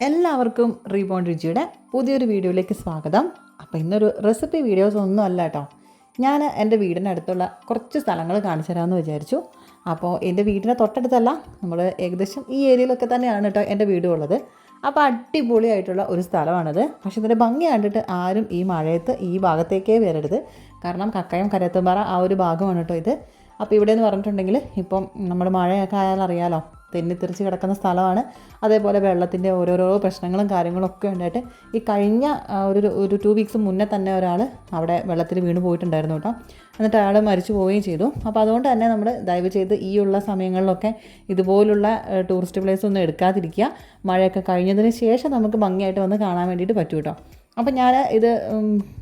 എല്ലാവർക്കും റീബോണ്ട് രുചിയുടെ പുതിയൊരു വീഡിയോയിലേക്ക് സ്വാഗതം. അപ്പോൾ ഇന്നൊരു റെസിപ്പി വീഡിയോസ് ഒന്നും അല്ല കേട്ടോ. ഞാൻ എൻ്റെ വീടിനടുത്തുള്ള കുറച്ച് സ്ഥലങ്ങൾ കാണിച്ചു തരാമെന്ന് വിചാരിച്ചു. അപ്പോൾ എൻ്റെ വീടിൻ്റെ തൊട്ടടുത്തല്ല, നമ്മൾ ഏകദേശം ഈ ഏരിയയിലൊക്കെ തന്നെയാണ് കേട്ടോ എൻ്റെ വീടും ഉള്ളത്. അപ്പോൾ അടിപൊളിയായിട്ടുള്ള ഒരു സ്ഥലമാണിത്. പക്ഷേ ഇതിൻ്റെ ഭംഗി കണ്ടിട്ട് ആരും ഈ മഴയത്ത് ഈ ഭാഗത്തേക്കേ വരരുത്. കാരണം കക്കയം കരത്തുംപാറ ആ ഒരു ഭാഗമാണ് കേട്ടോ ഇത്. അപ്പോൾ ഇവിടെ എന്ന് പറഞ്ഞിട്ടുണ്ടെങ്കിൽ ഇപ്പം നമ്മൾ മഴയൊക്കെ ആയാൽ അറിയാലോ, തെന്നിത്തെറിച്ച് കിടക്കുന്ന സ്ഥലമാണ്. അതേപോലെ വെള്ളത്തിൻ്റെ ഓരോരോ പ്രശ്നങ്ങളും കാര്യങ്ങളൊക്കെ ഉണ്ടായിട്ട് ഈ കഴിഞ്ഞ ഒരു 2 വീക്സ് മുന്നേ തന്നെ ഒരാൾ അവിടെ വെള്ളത്തിൽ വീണ് പോയിട്ടുണ്ടായിരുന്നു കേട്ടോ. എന്നിട്ട് അയാൾ മരിച്ചു പോവുകയും ചെയ്തു. അപ്പോൾ അതുകൊണ്ട് തന്നെ നമ്മൾ ദയവ് ചെയ്ത് ഈ ഉള്ള സമയങ്ങളിലൊക്കെ ഇതുപോലുള്ള ടൂറിസ്റ്റ് പ്ലേസ് ഒന്നും എടുക്കാതിരിക്കുക. മഴയൊക്കെ കഴിഞ്ഞതിന് ശേഷം നമുക്ക് ഭംഗിയായിട്ട് വന്ന് കാണാൻ വേണ്ടിയിട്ട് പറ്റും കേട്ടോ. അപ്പം ഞാൻ ഇത്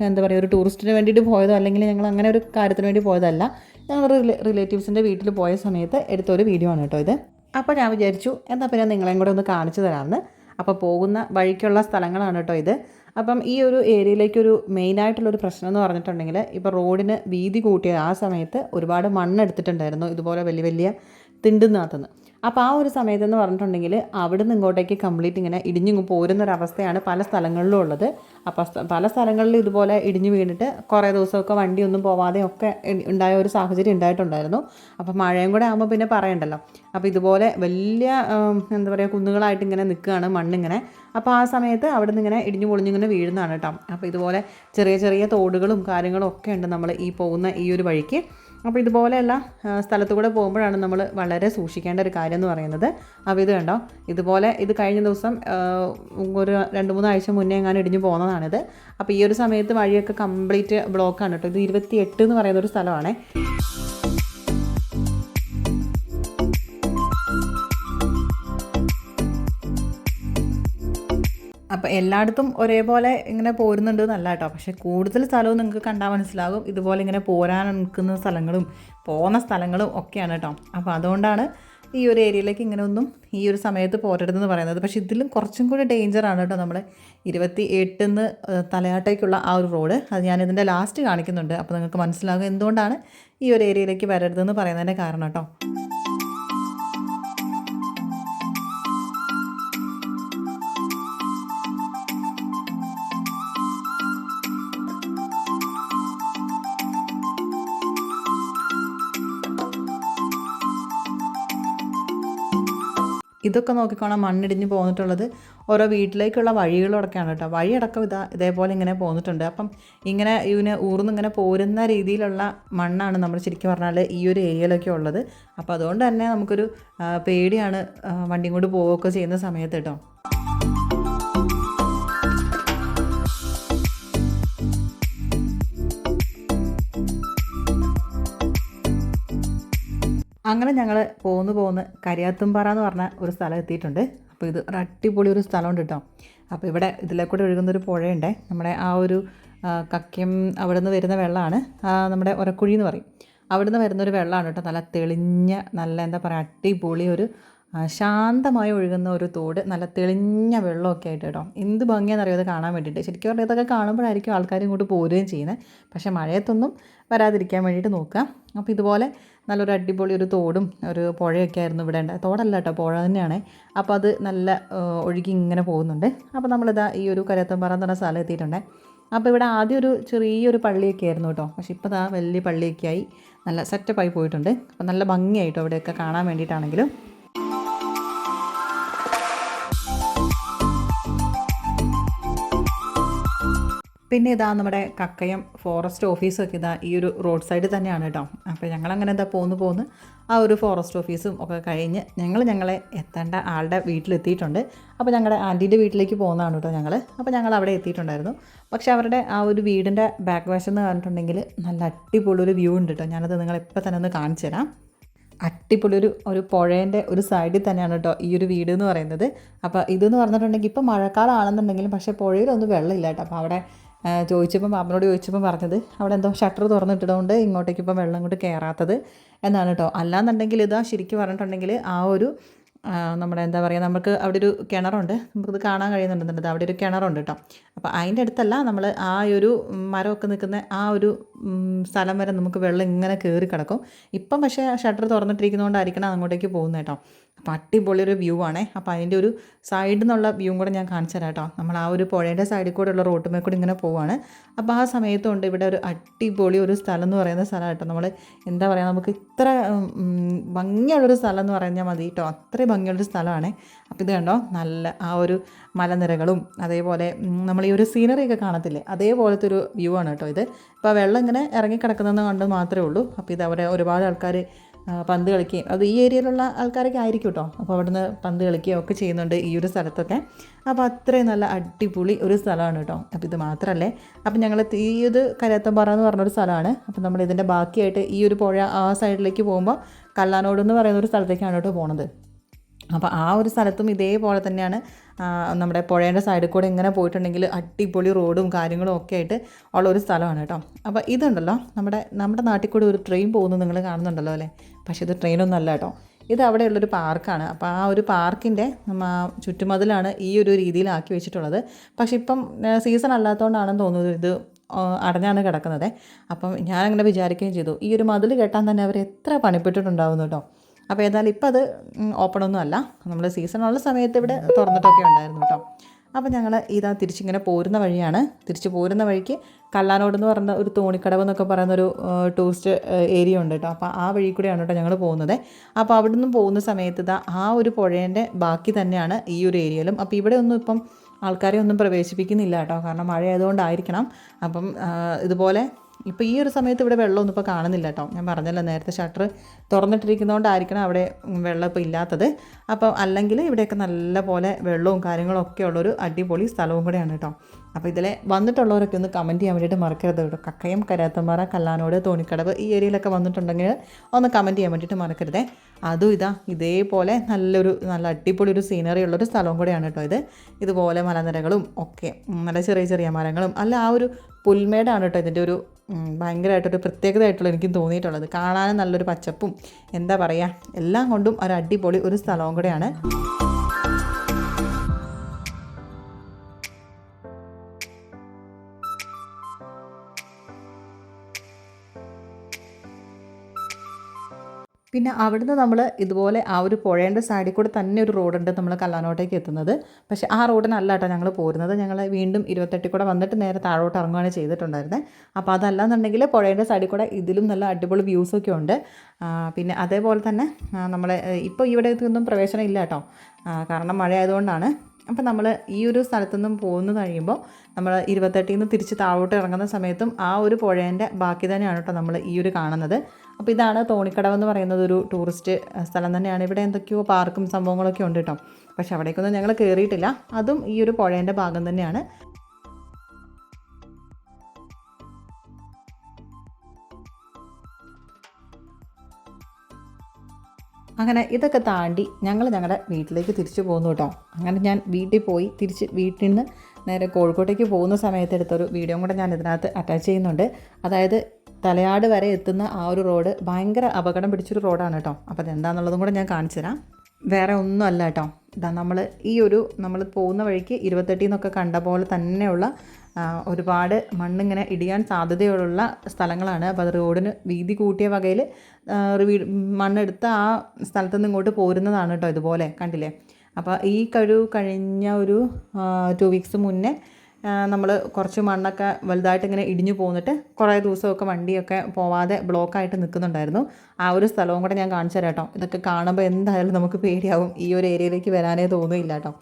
എന്താ പറയുക, ഒരു ടൂറിസ്റ്റിന് വേണ്ടിയിട്ട് പോയതോ അല്ലെങ്കിൽ ഞങ്ങൾ അങ്ങനെ ഒരു കാര്യത്തിന് വേണ്ടി പോയതല്ല. ഞങ്ങൾ റിലേറ്റീവ്സിൻ്റെ വീട്ടിൽ പോയ സമയത്ത് എടുത്തൊരു വീഡിയോ ആണ് കേട്ടോ ഇത്. അപ്പോൾ ഞാൻ വിചാരിച്ചു എന്നാൽ പിന്നെ നിങ്ങളെയും കൂടെ ഒന്ന് കാണിച്ചു തരാമെന്ന്. അപ്പോൾ പോകുന്ന വഴിക്കുള്ള സ്ഥലങ്ങളാണ് കേട്ടോ ഇത്. അപ്പം ഈ ഒരു ഏരിയയിലേക്കൊരു മെയിനായിട്ടുള്ളൊരു പ്രശ്നം എന്ന് പറഞ്ഞിട്ടുണ്ടെങ്കിൽ, ഇപ്പോൾ റോഡിന് വീതി കൂട്ടിയ ആ സമയത്ത് ഒരുപാട് മണ്ണെടുത്തിട്ടുണ്ടായിരുന്നു ഇതുപോലെ വലിയ വലിയ തിണ്ടുന്നകത്തുനിന്ന്. അപ്പോൾ ആ ഒരു സമയത്തെന്ന് പറഞ്ഞിട്ടുണ്ടെങ്കിൽ അവിടെ നിന്ന് ഇങ്ങോട്ടേക്ക് കംപ്ലീറ്റ് ഇങ്ങനെ ഇടിഞ്ഞു പോരുന്നൊരവസ്ഥയാണ് പല സ്ഥലങ്ങളിലും ഉള്ളത്. അപ്പോൾ പല സ്ഥലങ്ങളിലും ഇതുപോലെ ഇടിഞ്ഞു വീണിട്ട് കുറേ ദിവസമൊക്കെ വണ്ടിയൊന്നും പോവാതെ ഒക്കെ ഉണ്ടായ ഒരു സാഹചര്യം ഉണ്ടായിട്ടുണ്ടായിരുന്നു. അപ്പോൾ മഴയും കൂടെ ആകുമ്പോൾ പിന്നെ പറയണ്ടല്ലോ. അപ്പോൾ ഇതുപോലെ വലിയ എന്താ പറയുക, കുന്നുകളായിട്ട് ഇങ്ങനെ നിൽക്കുകയാണ് മണ്ണിങ്ങനെ. അപ്പോൾ ആ സമയത്ത് അവിടെ നിന്ന് ഇങ്ങനെ ഇടിഞ്ഞു പൊളിഞ്ഞിങ്ങനെ വീഴുന്നതാണ് കേട്ടോ. അപ്പോൾ ഇതുപോലെ ചെറിയ ചെറിയ തോടുകളും കാര്യങ്ങളും ഒക്കെ ഉണ്ട് നമ്മൾ ഈ പോകുന്ന ഈ ഒരു വഴിക്ക്. അപ്പോൾ ഇതുപോലെയുള്ള സ്ഥലത്ത് കൂടെ പോകുമ്പോഴാണ് നമ്മൾ വളരെ സൂക്ഷിക്കേണ്ട ഒരു കാര്യം എന്ന് പറയുന്നത്. അപ്പോൾ ഇത് കണ്ടോ, ഇതുപോലെ ഇത് കഴിഞ്ഞ ദിവസം ഒരു 2-3 ആഴ്ച മുന്നേ എങ്ങാനും ഇടിഞ്ഞു പോകുന്നതാണിത്. അപ്പോൾ ഈ ഒരു സമയത്ത് വഴിയൊക്കെ കംപ്ലീറ്റ് ബ്ലോക്കാണ് കേട്ടോ. ഇത് 28 എന്ന് പറയുന്നൊരു സ്ഥലമാണ്. അപ്പോൾ എല്ലായിടത്തും ഒരേപോലെ ഇങ്ങനെ പോരുന്നുണ്ട് എന്നല്ല കേട്ടോ. പക്ഷേ കൂടുതൽ സ്ഥലവും നിങ്ങൾക്ക് കണ്ടാൽ മനസ്സിലാകും ഇതുപോലെ ഇങ്ങനെ പോരാൻ നിൽക്കുന്ന സ്ഥലങ്ങളും പോകുന്ന സ്ഥലങ്ങളും ഒക്കെയാണ് കേട്ടോ. അപ്പോൾ അതുകൊണ്ടാണ് ഈ ഒരു ഏരിയയിലേക്ക് ഇങ്ങനെ ഒന്നും ഈ ഒരു സമയത്ത് പോരരുതെന്ന് പറയുന്നത്. പക്ഷേ ഇതിലും കുറച്ചും കൂടി ഡേഞ്ചറാണ് കേട്ടോ നമ്മൾ 28 തലയാട്ടേക്കുള്ള ആ ഒരു റോഡ്. അത് ഞാനിതിൻ്റെ ലാസ്റ്റ് കാണിക്കുന്നുണ്ട്. അപ്പോൾ നിങ്ങൾക്ക് മനസ്സിലാകും എന്തുകൊണ്ടാണ് ഈ ഒരു ഏരിയയിലേക്ക് വരരുതെന്ന് പറയുന്നതിൻ്റെ കാരണം കേട്ടോ. ഇതൊക്കെ നോക്കിക്കോണം, മണ്ണിടിഞ്ഞ് പോന്നിട്ടുള്ളത് ഓരോ വീട്ടിലേക്കുള്ള വഴികളടക്കമാണ് കേട്ടോ. വഴിയടക്കം ഇതേപോലെ ഇങ്ങനെ പോന്നിട്ടുണ്ട്. അപ്പം ഇങ്ങനെ ഇതിന് ഊർന്നിങ്ങനെ പോരുന്ന രീതിയിലുള്ള മണ്ണാണ് നമ്മൾ ശരിക്കും പറഞ്ഞാൽ ഈ ഒരു ഏരിയയിലൊക്കെ ഉള്ളത്. അപ്പോൾ അതുകൊണ്ട് തന്നെ നമുക്കൊരു പേടിയാണ് വണ്ടിയും കൊണ്ട് പോവുകയൊക്കെ ചെയ്യുന്ന സമയത്ത് കേട്ടോ. അങ്ങനെ ഞങ്ങൾ പോന്ന് കരിയാത്തുംപാറ എന്ന് പറഞ്ഞ ഒരു സ്ഥലം എത്തിയിട്ടുണ്ട്. അപ്പോൾ ഇത് ഒരു അടിപൊളി ഒരു സ്ഥലമുണ്ട് കേട്ടോ. അപ്പോൾ ഇവിടെ ഇതിലേക്കൂടെ ഒഴുകുന്നൊരു പുഴയുണ്ട്. നമ്മുടെ ആ ഒരു കക്കയം അവിടെ നിന്ന് വരുന്ന വെള്ളമാണ്, നമ്മുടെ ഒരക്കുഴി എന്ന് പറയും. അവിടെ നിന്ന് വരുന്നൊരു വെള്ളമാണ് കേട്ടോ. നല്ല തെളിഞ്ഞ, നല്ല എന്താ പറയുക, അടിപൊളി ഒരു ശാന്തമായി ഒഴുകുന്ന ഒരു തോട്, നല്ല തെളിഞ്ഞ വെള്ളമൊക്കെ ആയിട്ട് കേട്ടോ. എന്ത് ഭംഗിയാണെന്നറിയോ അത് കാണാൻ വേണ്ടിയിട്ട്. ശരിക്കും പറഞ്ഞാൽ ഇതൊക്കെ കാണുമ്പോഴായിരിക്കും ആൾക്കാർ ഇങ്ങോട്ട് പോരുകയും ചെയ്യുന്നത്. പക്ഷേ മഴയത്തൊന്നും വരാതിരിക്കാൻ വേണ്ടിയിട്ട് നോക്കുക. അപ്പോൾ ഇതുപോലെ നല്ലൊരു അടിപൊളി ഒരു തോടും ഒരു പുഴയൊക്കെ ആയിരുന്നു ഇവിടെ ഉണ്ട്. തോടല്ല കേട്ടോ, പുഴ തന്നെയാണ്. അപ്പോൾ അത് നല്ല ഒഴുകി ഇങ്ങനെ പോകുന്നുണ്ട്. അപ്പോൾ നമ്മളിതാ ഈ ഒരു കരയത്തുംപാറ എന്ന് പറഞ്ഞ സ്ഥലം എത്തിയിട്ടുണ്ട്. അപ്പോൾ ഇവിടെ ആദ്യം ഒരു ചെറിയൊരു പള്ളിയൊക്കെ ആയിരുന്നു കേട്ടോ. പക്ഷേ ഇപ്പോൾ ഇതാ വലിയ പള്ളിയൊക്കെ ആയി നല്ല സെറ്റപ്പായി പോയിട്ടുണ്ട്. അപ്പോൾ നല്ല ഭംഗിയായിട്ടോ അവിടെയൊക്കെ കാണാൻ വേണ്ടിയിട്ടാണെങ്കിലും. പിന്നെ ഇതാ നമ്മുടെ കക്കയം ഫോറസ്റ്റ് ഓഫീസൊക്കെ ഇതാ ഈ ഒരു റോഡ് സൈഡിൽ തന്നെയാണ് കേട്ടോ. അപ്പോൾ ഞങ്ങളങ്ങനെ എന്താ പോന്ന് ആ ഒരു ഫോറസ്റ്റ് ഓഫീസും ഒക്കെ കഴിഞ്ഞ് ഞങ്ങളെ എത്തേണ്ട ആളുടെ വീട്ടിലെത്തിയിട്ടുണ്ട്. അപ്പോൾ ഞങ്ങളുടെ ആൻറ്റീൻ്റെ വീട്ടിലേക്ക് പോകുന്നതാണ് കേട്ടോ ഞങ്ങൾ. അപ്പോൾ ഞങ്ങൾ അവിടെ എത്തിയിട്ടുണ്ടായിരുന്നു. പക്ഷേ അവരുടെ ആ ഒരു വീടിൻ്റെ ബാക്ക് വശം എന്ന് പറഞ്ഞിട്ടുണ്ടെങ്കിൽ നല്ല അടിപൊളി ഒരു വ്യൂ ഉണ്ട് കേട്ടോ. ഞാനത് നിങ്ങളെപ്പോൾ തന്നെ ഒന്ന് കാണിച്ചു തരാം. അടിപൊളി ഒരു പുഴേൻ്റെ ഒരു സൈഡിൽ തന്നെയാണ് കേട്ടോ ഈ ഒരു വീട് എന്ന് പറയുന്നത്. അപ്പോൾ ഇതെന്ന് പറഞ്ഞിട്ടുണ്ടെങ്കിൽ ഇപ്പോൾ മഴക്കാലമാണെന്നുണ്ടെങ്കിലും പക്ഷേ പുഴയിലൊന്നും വെള്ളമില്ല കേട്ടോ. അപ്പോൾ അവിടെ പാപ്പനോട് ചോദിച്ചപ്പോൾ പറഞ്ഞത് അവിടെ എന്തോ ഷട്ടർ തുറന്നിട്ടതുകൊണ്ട് ഇങ്ങോട്ടേക്ക് ഇപ്പോൾ വെള്ളം കൊണ്ട് കയറാത്തത് എന്നാണ് കേട്ടോ. അല്ലാന്നുണ്ടെങ്കിൽ ഇതാ ശരിക്കും പറഞ്ഞിട്ടുണ്ടെങ്കിൽ ആ ഒരു നമ്മുടെ എന്താ പറയുക, നമുക്ക് അവിടെ ഒരു കിണറുണ്ട്, നമുക്കിത് കാണാൻ കഴിയുന്നുണ്ടെന്നുണ്ട്. അവിടെ ഒരു കിണറുണ്ട് കേട്ടോ. അപ്പോൾ അതിൻ്റെ അടുത്തല്ല, നമ്മൾ ആ ഒരു മരമൊക്കെ നിൽക്കുന്ന ആ ഒരു സ്ഥലം വരെ നമുക്ക് വെള്ളം ഇങ്ങനെ കയറി കിടക്കും. ഇപ്പം പക്ഷേ ഷട്ടർ തുറന്നിട്ടിരിക്കുന്നതുകൊണ്ടായിരിക്കണം അങ്ങോട്ടേക്ക് പോകുന്നത് കേട്ടോ. അപ്പോൾ അടിപൊളിയൊരു വ്യൂ ആണേ. അപ്പോൾ അതിൻ്റെ ഒരു സൈഡിൽ നിന്നുള്ള വ്യൂ കൂടെ ഞാൻ കാണിച്ചു തരാം കേട്ടോ. നമ്മൾ ആ ഒരു പുഴയുടെ സൈഡിൽ കൂടെ ഉള്ള റോട്ടുമേ കൂടെ ഇങ്ങനെ പോവാണ്. അപ്പോൾ ആ സമയത്തുണ്ട് ഇവിടെ ഒരു അടിപൊളി ഒരു സ്ഥലം എന്ന് പറയുന്ന സ്ഥലം കേട്ടോ. നമ്മൾ എന്താ പറയുക, നമുക്ക് ഇത്ര ഭംഗിയുള്ളൊരു സ്ഥലം എന്ന് പറഞ്ഞാൽ മതി കേട്ടോ. അത്രയും ഭംഗിയുള്ളൊരു സ്ഥലമാണ്. അപ്പോൾ ഇത് കണ്ടോ, നല്ല ആ ഒരു മലനിരകളും അതേപോലെ നമ്മൾ ഈ ഒരു സീനറിയൊക്കെ കാണത്തില്ലേ, അതേപോലത്തെ ഒരു വ്യൂ ആണ് കേട്ടോ ഇത്. ഇപ്പോൾ വെള്ളം ഇങ്ങനെ ഇറങ്ങിക്കിടക്കുന്നതെന്ന് കണ്ട് മാത്രമേ ഉള്ളൂ. അപ്പോൾ ഇത് അവിടെ ഒരുപാട് ആൾക്കാർ പന്ത് കളിക്കുകയും, അത് ഈ ഏരിയയിലുള്ള ആൾക്കാരൊക്കെ ആയിരിക്കും കേട്ടോ. അപ്പോൾ അവിടുന്ന് പന്ത് കളിക്കുകയും ഒക്കെ ചെയ്യുന്നുണ്ട് ഈ ഒരു സ്ഥലത്തൊക്കെ. അപ്പോൾ അത്രയും നല്ല അടിപൊളി ഒരു സ്ഥലമാണ് കേട്ടോ. അപ്പോൾ ഇത് മാത്രമല്ലേ, അപ്പോൾ ഞങ്ങൾ ഈ ഇത് കരയത്തമ്പാറ എന്ന് പറഞ്ഞൊരു സ്ഥലമാണ്. അപ്പോൾ നമ്മൾ ഇതിൻ്റെ ബാക്കിയായിട്ട് ഈ ഒരു പുഴ ആ സൈഡിലേക്ക് പോകുമ്പോൾ കല്ലാനോട് എന്ന് പറയുന്ന ഒരു സ്ഥലത്തേക്കാണ് കേട്ടോ പോണത്. അപ്പോൾ ആ ഒരു സ്ഥലത്തും ഇതേപോലെ തന്നെയാണ്. നമ്മുടെ പുഴയുടെ സൈഡിൽ കൂടെ ഇങ്ങനെ പോയിട്ടുണ്ടെങ്കിൽ അടിപൊളി റോഡും കാര്യങ്ങളും ഒക്കെ ആയിട്ട് ഉള്ള ഒരു സ്ഥലമാണ് കേട്ടോ. അപ്പോൾ ഇതുണ്ടല്ലോ, നമ്മുടെ നാട്ടിൽ കൂടെ ഒരു ട്രെയിൻ പോകുന്നത് നിങ്ങൾ കാണുന്നുണ്ടല്ലോ അല്ലേ. പക്ഷേ ഇത് ട്രെയിനൊന്നും അല്ല കേട്ടോ. ഇത് അവിടെയുള്ളൊരു പാർക്കാണ്. അപ്പോൾ ആ ഒരു പാർക്കിൻ്റെ ചുറ്റുമതിലാണ് ഈ ഒരു രീതിയിലാക്കി വെച്ചിട്ടുള്ളത്. പക്ഷേ ഇപ്പം സീസൺ അല്ലാത്തതുകൊണ്ടാണെന്ന് തോന്നുന്നത് ഇത് അടഞ്ഞാണ് കിടക്കുന്നത്. അപ്പം ഞാനങ്ങനെ വിചാരിക്കുകയും ചെയ്തു, ഈ ഒരു മതിൽ കെട്ടാൻ തന്നെ അവർ എത്ര പണിപ്പെട്ടിട്ടുണ്ടാവുന്നു കേട്ടോ. അപ്പോൾ ഏതായാലും ഇപ്പം അത് ഓപ്പണൊന്നും അല്ല. നമ്മൾ സീസണുള്ള സമയത്ത് ഇവിടെ തുറന്നിട്ടൊക്കെ ഉണ്ടായിരുന്നു കേട്ടോ. അപ്പോൾ ഞങ്ങൾ ഇതാ തിരിച്ചിങ്ങനെ പോരുന്ന വഴിയാണ്. തിരിച്ച് പോരുന്ന വഴിക്ക് കല്ലാനോട് എന്ന് പറഞ്ഞ ഒരു തോണിക്കടവ് എന്നൊക്കെ പറയുന്നൊരു ടൂറിസ്റ്റ് ഏരിയ ഉണ്ട് കേട്ടോ. അപ്പോൾ ആ വഴി കൂടെയാണ് കേട്ടോ ഞങ്ങൾ പോകുന്നത്. അപ്പോൾ അവിടെ നിന്നും പോകുന്ന സമയത്ത് ഇതാ ആ ഒരു പുഴേൻ്റെ ബാക്കി തന്നെയാണ് ഈ ഒരു ഏരിയയിലും. അപ്പോൾ ഇവിടെ ഒന്നും ഇപ്പം ആൾക്കാരെ ഒന്നും പ്രവേശിപ്പിക്കുന്നില്ല കേട്ടോ, കാരണം മഴ ആയതുകൊണ്ടായിരിക്കണം. അപ്പം ഇതുപോലെ ഇപ്പോൾ ഈ ഒരു സമയത്ത് ഇവിടെ വെള്ളമൊന്നും ഇപ്പോൾ കാണുന്നില്ല കേട്ടോ. ഞാൻ പറഞ്ഞല്ലോ നേരത്തെ ഷട്ടർ തുറന്നിട്ടിരിക്കുന്നതുകൊണ്ടായിരിക്കണം അവിടെ വെള്ളം ഇപ്പോൾ ഇല്ലാത്തത്. അപ്പോൾ അല്ലെങ്കിൽ ഇവിടെയൊക്കെ നല്ല പോലെ വെള്ളവും കാര്യങ്ങളൊക്കെ ഉള്ളൊരു അടിപൊളി സ്ഥലവും കൂടെയാണ് കേട്ടോ. അപ്പോൾ ഇതിലെ വന്നിട്ടുള്ളവരൊക്കെ ഒന്ന് കമൻറ്റ് ചെയ്യാൻ വേണ്ടിയിട്ട് മറക്കരുത് കേട്ടോ. കക്കയം, കരയത്തമ്പാറ, കല്ലാനോട്, തോണിക്കടവ് ഈ ഏരിയയിലൊക്കെ വന്നിട്ടുണ്ടെങ്കിൽ ഒന്ന് കമൻറ്റ് ചെയ്യാൻ വേണ്ടിയിട്ട് മറക്കരുതേ. അതും ഇതേപോലെ നല്ല അടിപൊളി ഒരു സീനറി ഉള്ളൊരു സ്ഥലവും കൂടെയാണ് കേട്ടോ ഇത്. ഇതുപോലെ മലനിരകളും ഒക്കെ നല്ല ചെറിയ ചെറിയ മരങ്ങളും അല്ല, ആ ഒരു പുൽമേടാണ് കേട്ടോ ഇതിൻ്റെ ഒരു ഭയങ്കരമായിട്ടൊരു പ്രത്യേകതയായിട്ടുള്ള എനിക്കും തോന്നിയിട്ടുള്ളത്. കാണാനും നല്ലൊരു പച്ചപ്പും എന്താ പറയുക, എല്ലാം കൊണ്ടും ഒരു അടിപൊളി ഒരു സ്ഥലവും കൂടെയാണ്. പിന്നെ അവിടുന്ന് നമ്മൾ ഇതുപോലെ ആ ഒരു പുഴേൻ്റെ സൈഡിൽ കൂടെ തന്നെ ഒരു റോഡുണ്ട് നമ്മൾ കല്ലാനോട്ടേക്ക് എത്തുന്നത്. പക്ഷേ ആ റോഡിനല്ല കേട്ടോ ഞങ്ങൾ പോരുന്നത്. ഞങ്ങൾ വീണ്ടും 28 കൂടെ വന്നിട്ട് നേരെ താഴോട്ട് ഇറങ്ങുകയാണ് ചെയ്തിട്ടുണ്ടായിരുന്നത്. അപ്പോൾ അതല്ലാന്നുണ്ടെങ്കിൽ പുഴേൻ്റെ സൈഡിൽ കൂടെ ഇതിലും നല്ല അടിപൊളി വ്യൂസൊക്കെ ഉണ്ട്. പിന്നെ അതേപോലെ തന്നെ നമ്മൾ ഇപ്പോൾ ഇവിടേക്കൊന്നും പ്രവേശനം ഇല്ല കേട്ടോ, കാരണം മഴ ആയതുകൊണ്ടാണ്. അപ്പോൾ നമ്മൾ ഈ ഒരു സ്ഥലത്തുനിന്നും പോകുന്ന കഴിയുമ്പോൾ നമ്മൾ 28 നിന്ന് തിരിച്ച് താഴോട്ട് ഇറങ്ങുന്ന സമയത്തും ആ ഒരു പുഴേൻ്റെ ബാക്കി തന്നെയാണ് കേട്ടോ നമ്മൾ ഈ ഒരു കാണുന്നത്. അപ്പോൾ ഇതാണ് തോണിക്കടവ് എന്ന് പറയുന്നത്, ഒരു ടൂറിസ്റ്റ് സ്ഥലം തന്നെയാണ്. ഇവിടെ എന്തൊക്കെയോ പാർക്കും സംഭവങ്ങളൊക്കെ ഉണ്ട് കേട്ടോ. പക്ഷെ അവിടേക്കൊന്നും ഞങ്ങൾ കയറിയിട്ടില്ല. അതും ഈ ഒരു പുഴേൻ്റെ ഭാഗം തന്നെയാണ്. അങ്ങനെ ഇതൊക്കെ താണ്ടി ഞങ്ങളുടെ വീട്ടിലേക്ക് തിരിച്ചു പോകുന്നു കേട്ടോ. അങ്ങനെ ഞാൻ വീട്ടിൽ പോയി തിരിച്ച് വീട്ടിൽ നിന്ന് നേരെ കോഴിക്കോട്ടേക്ക് പോകുന്ന സമയത്ത് എടുത്തൊരു വീഡിയോ കൂടെ ഞാൻ ഇതിനകത്ത് അറ്റാച്ച് ചെയ്യുന്നുണ്ട്. അതായത് തലയാട് വരെ എത്തുന്ന ആ ഒരു റോഡ് ഭയങ്കര അപകടം പിടിച്ചൊരു റോഡാണ് കേട്ടോ. അപ്പോൾ അതെന്താണെന്നുള്ളതും കൂടെ ഞാൻ കാണിച്ചു തരാം. വേറെ ഒന്നും അല്ല കേട്ടോ, ഇതാ നമ്മൾ പോകുന്ന വഴിക്ക് 28 എന്നൊക്കെ കണ്ട പോലെ തന്നെയുള്ള ഒരുപാട് മണ്ണിങ്ങനെ ഇടിയാൻ സാധ്യതയുള്ള സ്ഥലങ്ങളാണ്. അപ്പോൾ അത് റോഡിന് വീതി കൂട്ടിയ വകയിൽ മണ്ണെടുത്ത് ആ സ്ഥലത്തു നിന്ന് ഇങ്ങോട്ട് പോരുന്നതാണ് കേട്ടോ. ഇതുപോലെ കണ്ടില്ലേ. അപ്പോൾ ഈ കഴിഞ്ഞ ഒരു 2 വീക്സ് മുന്നേ നമ്മൾ കുറച്ച് മണ്ണൊക്കെ വലുതായിട്ട് ഇങ്ങനെ ഇടിഞ്ഞു പോന്നിട്ട് കുറേ ദിവസമൊക്കെ വണ്ടിയൊക്കെ പോവാതെ ബ്ലോക്കായിട്ട് നിൽക്കുന്നുണ്ടായിരുന്നു. ആ ഒരു സ്ഥലവും കൂടെ ഞാൻ കാണിച്ചു തരാം കേട്ടോ. ഇതൊക്കെ കാണുമ്പോൾ എന്തായാലും നമുക്ക് പേടിയാവും, ഈ ഒരു ഏരിയയിലേക്ക് വരാനേ തോന്നുന്നില്ല കേട്ടോ.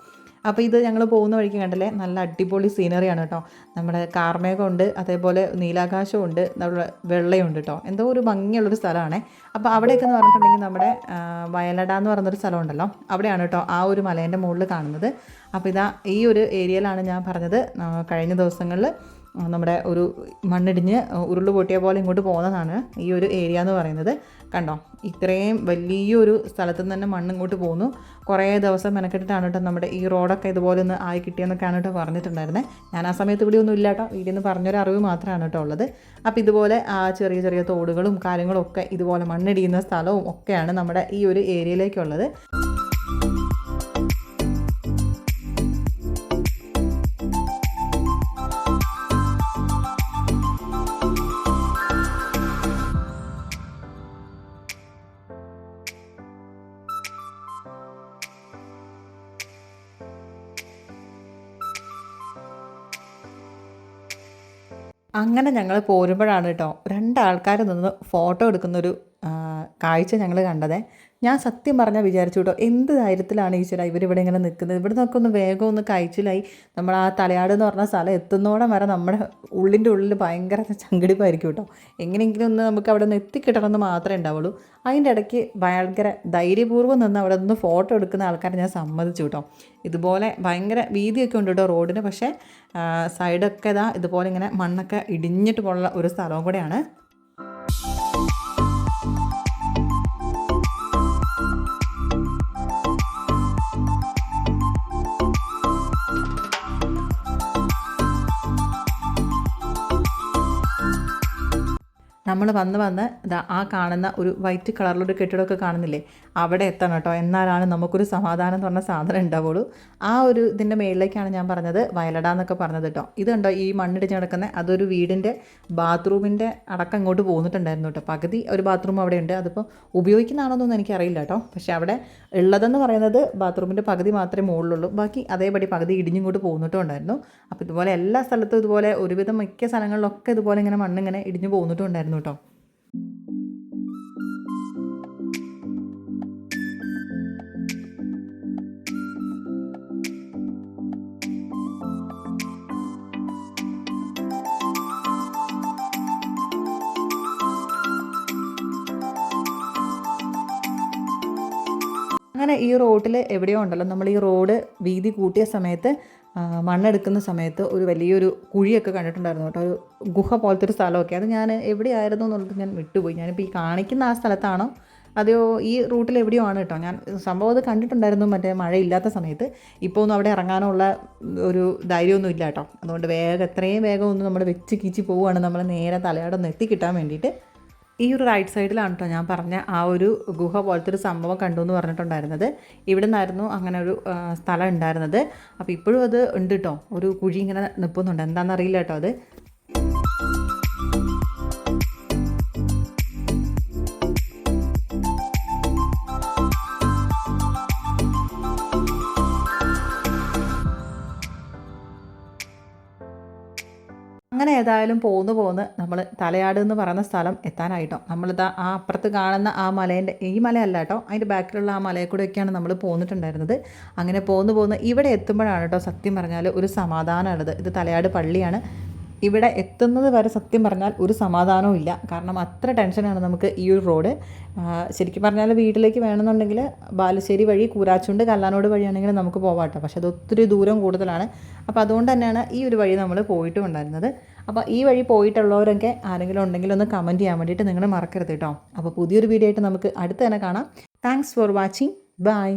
അപ്പോൾ ഇത് ഞങ്ങൾ പോകുന്ന വഴിക്ക് കണ്ടല്ലേ, നല്ല അടിപൊളി സീനറിയാണ് കേട്ടോ. നമ്മുടെ കാർമേഘമുണ്ട്, അതേപോലെ നീലാകാശമുണ്ട്, നമ്മുടെ വെള്ളയുണ്ട് കേട്ടോ. എന്തോ ഒരു ഭംഗിയുള്ളൊരു സ്ഥലമാണ്. അപ്പോൾ അവിടെയൊക്കെ എന്ന് പറഞ്ഞിട്ടുണ്ടെങ്കിൽ നമ്മുടെ വയലട എന്ന് പറയുന്നൊരു സ്ഥലമുണ്ടല്ലോ, അവിടെയാണ് കേട്ടോ ആ ഒരു മലേൻ്റെ മുകളിൽ കാണുന്നത്. അപ്പോൾ ഇതാ ഈ ഒരു ഏരിയയിലാണ് ഞാൻ പറഞ്ഞത് കഴിഞ്ഞ ദിവസങ്ങളിൽ നമ്മുടെ ഒരു മണ്ണിടിഞ്ഞ് ഉരുള് പൊട്ടിയ പോലെ ഇങ്ങോട്ട് പോകുന്നതാണ് ഈ ഒരു ഏരിയ എന്ന് പറയുന്നത്. കണ്ടോ, ഇത്രയും വലിയൊരു സ്ഥലത്തു നിന്ന് തന്നെ മണ്ണ് ഇങ്ങോട്ട് പോകുന്നു. കുറേ ദിവസം മെനക്കെട്ടിട്ടാണ് കേട്ടോ നമ്മുടെ ഈ റോഡൊക്കെ ഇതുപോലെ ഒന്ന് ആയി കിട്ടിയെന്നൊക്കെയാണ് കേട്ടോ പറഞ്ഞിട്ടുണ്ടായിരുന്നത്. ഞാൻ ആ സമയത്ത് ഇവിടെ ഒന്നും ഇല്ല കേട്ടോ, വീട്ടിൽ നിന്ന് പറഞ്ഞൊരു അറിവ് മാത്രമാണ് കേട്ടോ ഉള്ളത്. അപ്പോൾ ഇതുപോലെ ആ ചെറിയ ചെറിയ തോടുകളും കാര്യങ്ങളും ഒക്കെ ഇതുപോലെ മണ്ണിടിയുന്ന സ്ഥലവും ഒക്കെയാണ് നമ്മുടെ ഈ ഒരു ഏരിയയിലേക്കുള്ളത്. അങ്ങനെ ഞങ്ങൾ പോരുമ്പോഴാണ് കേട്ടോ രണ്ടാൾക്കാർ നിന്ന് ഫോട്ടോ എടുക്കുന്നൊരു കാഴ്ച ഞങ്ങൾ കണ്ടതേ. ഞാൻ സത്യം പറഞ്ഞാൽ വിചാരിച്ചു കേട്ടോ, എന്ത് ധൈര്യത്തിലാണ് ഈശ്വര ഇവരിവിടെ ഇങ്ങനെ നിൽക്കുന്നത്. ഇവിടെ നിന്നൊക്കെ ഒന്ന് വേഗം ഒന്ന് കഴിച്ചിലായി നമ്മൾ ആ തലയാട് എന്ന് പറഞ്ഞ സ്ഥലം എത്തുന്നോടെ വരെ നമ്മുടെ ഉള്ളിൻ്റെ ഉള്ളിൽ ഭയങ്കര ചങ്കിടിപ്പായിരിക്കും കേട്ടോ. എങ്ങനെയെങ്കിലും ഒന്ന് നമുക്ക് അവിടെ നിന്ന് എത്തിക്കിട്ടണമെന്ന് മാത്രമേ ഉണ്ടാവുള്ളൂ. അതിൻ്റെ ഇടയ്ക്ക് ഭയങ്കര ധൈര്യപൂർവ്വം നിന്ന് അവിടെ നിന്ന് ഫോട്ടോ എടുക്കുന്ന ആൾക്കാരെ ഞാൻ സമ്മതിച്ചു കേട്ടോ. ഇതുപോലെ ഭയങ്കര വീതിയൊക്കെ ഉണ്ട് കേട്ടോ റോഡിന്, പക്ഷേ സൈഡൊക്കെ ഇതുപോലെ ഇങ്ങനെ മണ്ണൊക്കെ ഇടിഞ്ഞിട്ട് പോലുള്ള ഒരു സ്ഥലവും കൂടെയാണ്. നമ്മൾ വന്ന് ആ കാണുന്ന ഒരു വൈറ്റ് കളറിലൊരു കെട്ടിടമൊക്കെ കാണുന്നില്ലേ, അവിടെ എത്തണം കേട്ടോ. എന്നാലാണ് നമുക്കൊരു സമാധാനം എന്ന് പറഞ്ഞ സാധനം ഉണ്ടാവുള്ളൂ. ആ ഒരു ഇതിൻ്റെ മേളിലേക്കാണ് ഞാൻ പറഞ്ഞത് വയലട എന്നൊക്കെ പറഞ്ഞത് കേട്ടോ. ഇതുണ്ടോ ഈ മണ്ണിടിച്ച് കിടക്കുന്ന, അതൊരു വീടിൻ്റെ ബാത്റൂമിൻ്റെ അടക്കം ഇങ്ങോട്ട് പോന്നിട്ടുണ്ടായിരുന്നു കേട്ടോ. പകുതി ഒരു ബാത്റൂം അവിടെ ഉണ്ട്. അതിപ്പോൾ ഉപയോഗിക്കുന്നതാണോന്നൊന്നും എനിക്കറിയില്ല കേട്ടോ. പക്ഷേ അവിടെ ഉള്ളതെന്ന് പറയുന്നത് ബാത്റൂമിൻ്റെ പകുതി മാത്രമേ മുകളിലുള്ളൂ, ബാക്കി അതേപടി പകുതി ഇടിഞ്ഞിങ്ങോട്ട് പോന്നിട്ടും ഉണ്ടായിരുന്നു. അപ്പോൾ ഇതുപോലെ എല്ലാ സ്ഥലത്തും ഇതുപോലെ ഒരുവിധം മിക്ക സ്ഥലങ്ങളിലൊക്കെ ഇതുപോലെ ഇങ്ങനെ മണ്ണിങ്ങനെ ഇടിഞ്ഞു പോന്നിട്ടും ഉണ്ടായിരുന്നു കേട്ടോ. അങ്ങനെ ഈ റോഡിൽ എവിടെയോ ഉണ്ടല്ലോ, നമ്മൾ ഈ റോഡ് വീതി കൂട്ടിയ സമയത്ത് മണ്ണെടുക്കുന്ന സമയത്ത് ഒരു വലിയൊരു കുഴിയൊക്കെ കണ്ടിട്ടുണ്ടായിരുന്നു കേട്ടോ. ഒരു ഗുഹ പോലത്തെ ഒരു സ്ഥലമൊക്കെ. അത് ഞാൻ എവിടെയായിരുന്നു എന്നുള്ളത് ഞാൻ വിട്ടുപോയി. ഞാനിപ്പോൾ ഈ കാണിക്കുന്ന ആ സ്ഥലത്താണോ അതെയോ ഈ റൂട്ടിൽ എവിടെയോ ആണ് കേട്ടോ. ഞാൻ സംഭവം അത് കണ്ടിട്ടുണ്ടായിരുന്നു മറ്റേ മഴയില്ലാത്ത സമയത്ത്. ഇപ്പോൾ ഒന്നും അവിടെ ഇറങ്ങാനുള്ള ഒരു ധൈര്യമൊന്നും ഇല്ല കേട്ടോ. അതുകൊണ്ട് വേഗം എത്രയും വേഗം ഒന്ന് നമ്മൾ വെച്ച് കീച്ചി പോവുകയാണ് നമ്മൾ നേരെ തലയാടൊന്ന് എത്തിക്കിട്ടാൻ വേണ്ടിയിട്ട്. ഈ ഒരു റൈറ്റ് സൈഡിലാണ് കേട്ടോ ഞാൻ പറഞ്ഞ ആ ഒരു ഗുഹ പോലത്തെ ഒരു സംഭവം കണ്ടു എന്ന് പറഞ്ഞിട്ടുണ്ടായിരുന്നത്. ഇവിടെ നിന്നായിരുന്നു അങ്ങനെ ഒരു സ്ഥലം ഉണ്ടായിരുന്നത്. അപ്പോൾ ഇപ്പോഴും അത് ഉണ്ട് കേട്ടോ. ഒരു കുഴി ഇങ്ങനെ നിൽക്കുന്നുണ്ട്, എന്താണെന്നറിയില്ല കേട്ടോ അത്. അങ്ങനെ ഏതായാലും പോന്ന് നമ്മൾ തലയാട് എന്ന് പറയുന്ന സ്ഥലം എത്താനായിട്ടോ. നമ്മളിതാ ആ അപ്പുറത്ത് കാണുന്ന ആ മലേൻ്റെ, ഈ മലയല്ല കേട്ടോ, അതിൻ്റെ ബാക്കിലുള്ള ആ മലയിൽ കൂടെയൊക്കെയാണ് നമ്മൾ പോന്നിട്ടുണ്ടായിരുന്നത്. അങ്ങനെ പോന്ന് ഇവിടെ എത്തുമ്പോഴാണ് കേട്ടോ സത്യം പറഞ്ഞാൽ ഒരു സമാധാനമുള്ളത്. ഇത് തലയാട് പള്ളിയാണ്. ഇവിടെ എത്തുന്നത് വരെ സത്യം പറഞ്ഞാൽ ഒരു സമാധാനവും ഇല്ല. കാരണം അത്ര ടെൻഷനാണ് നമുക്ക് ഈ ഒരു റോഡ്. ശരിക്കും പറഞ്ഞാൽ വീട്ടിലേക്ക് വേണമെന്നുണ്ടെങ്കിൽ ബാലുശ്ശേരി വഴി കൂരാച്ചുണ്ട് കല്ലാനോട് വഴിയാണെങ്കിൽ നമുക്ക് പോവാം കേട്ടോ. പക്ഷെ അത് ഒത്തിരി ദൂരം കൂടുതലാണ്. അപ്പോൾ അതുകൊണ്ട് തന്നെയാണ് ഈ ഒരു വഴി നമ്മൾ പോയിട്ടും ഉണ്ടായിരുന്നത്. അപ്പോൾ ഈ വഴി പോയിട്ടുള്ളവരൊക്കെ ആരെങ്കിലും ഉണ്ടെങ്കിൽ ഒന്ന് കമൻറ്റ് ചെയ്യാൻ വേണ്ടിയിട്ട് നിങ്ങൾ മറക്കരുത് കേട്ടോ. അപ്പോൾ പുതിയൊരു വീഡിയോ ആയിട്ട് നമുക്ക് അടുത്ത് തന്നെ കാണാം. Thanks for watching. ബൈ.